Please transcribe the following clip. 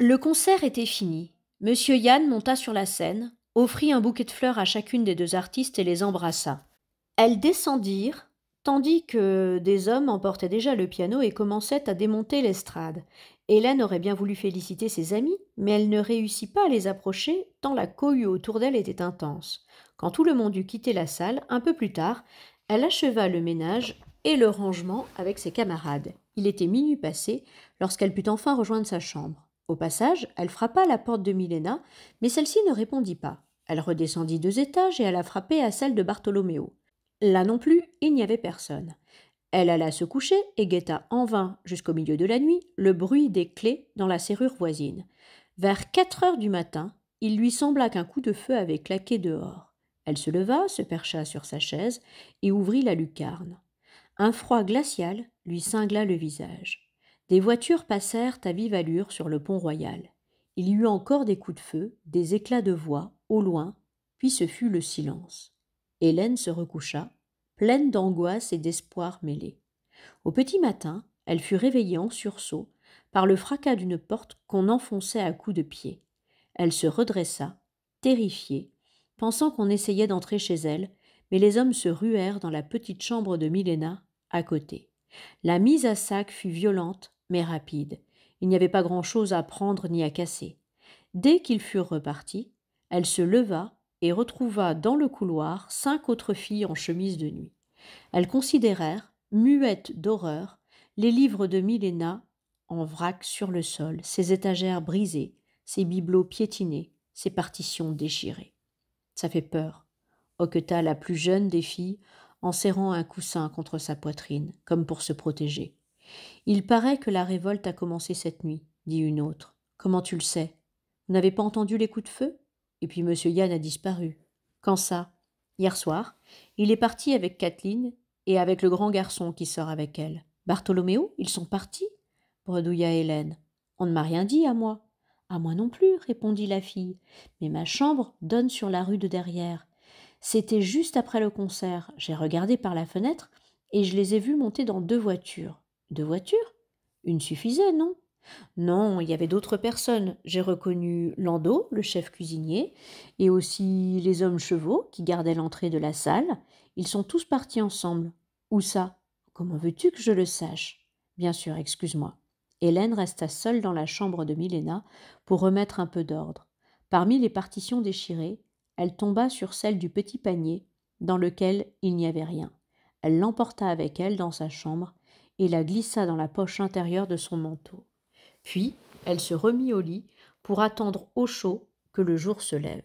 Le concert était fini. Monsieur Yann monta sur la scène, offrit un bouquet de fleurs à chacune des deux artistes et les embrassa. Elles descendirent, tandis que des hommes emportaient déjà le piano et commençaient à démonter l'estrade. Hélène aurait bien voulu féliciter ses amis, mais elle ne réussit pas à les approcher, tant la cohue autour d'elle était intense. Quand tout le monde eut quitté la salle, un peu plus tard, elle acheva le ménage et le rangement avec ses camarades. Il était minuit passé lorsqu'elle put enfin rejoindre sa chambre. Au passage, elle frappa à la porte de Milena, mais celle-ci ne répondit pas. Elle redescendit 2 étages et alla frapper à celle de Bartholoméo. Là non plus, il n'y avait personne. Elle alla se coucher et guetta en vain, jusqu'au milieu de la nuit, le bruit des clés dans la serrure voisine. Vers 4 heures du matin, il lui sembla qu'un coup de feu avait claqué dehors. Elle se leva, se percha sur sa chaise et ouvrit la lucarne. Un froid glacial lui cingla le visage. Des voitures passèrent à vive allure sur le pont royal. Il y eut encore des coups de feu, des éclats de voix, au loin, puis ce fut le silence. Hélène se recoucha, pleine d'angoisse et d'espoir mêlés. Au petit matin, elle fut réveillée en sursaut par le fracas d'une porte qu'on enfonçait à coups de pied. Elle se redressa, terrifiée, pensant qu'on essayait d'entrer chez elle, mais les hommes se ruèrent dans la petite chambre de Milena, à côté. La mise à sac fut violente, mais rapide. Il n'y avait pas grand-chose à prendre ni à casser. Dès qu'ils furent repartis, elle se leva et retrouva dans le couloir 5 autres filles en chemise de nuit. Elles considérèrent, muettes d'horreur, les livres de Milena en vrac sur le sol, ses étagères brisées, ses bibelots piétinés, ses partitions déchirées. Ça fait peur, hoqueta la plus jeune des filles en serrant un coussin contre sa poitrine, comme pour se protéger. Il paraît que la révolte a commencé cette nuit, dit une autre. Comment tu le sais? Vous n'avez pas entendu les coups de feu? Et puis monsieur Yann a disparu. Quand ça? Hier soir. Il est parti avec Kathleen et avec le grand garçon qui sort avec elle. Bartholoméo, ils sont partis? Bredouilla Hélène. On ne m'a rien dit à moi. À moi non plus, répondit la fille. Mais ma chambre donne sur la rue de derrière. C'était juste après le concert. J'ai regardé par la fenêtre et je les ai vus monter dans 2 voitures. 2 voitures? Une suffisait, non? Non, il y avait d'autres personnes. J'ai reconnu Landau, le chef cuisinier, et aussi les hommes chevaux qui gardaient l'entrée de la salle. Ils sont tous partis ensemble. Où ça? Comment veux-tu que je le sache? Bien sûr, excuse-moi. Hélène resta seule dans la chambre de Milena pour remettre un peu d'ordre. Parmi les partitions déchirées, elle tomba sur celle du petit panier, dans lequel il n'y avait rien. Elle l'emporta avec elle dans sa chambre et la glissa dans la poche intérieure de son manteau. Puis, elle se remit au lit pour attendre au chaud que le jour se lève.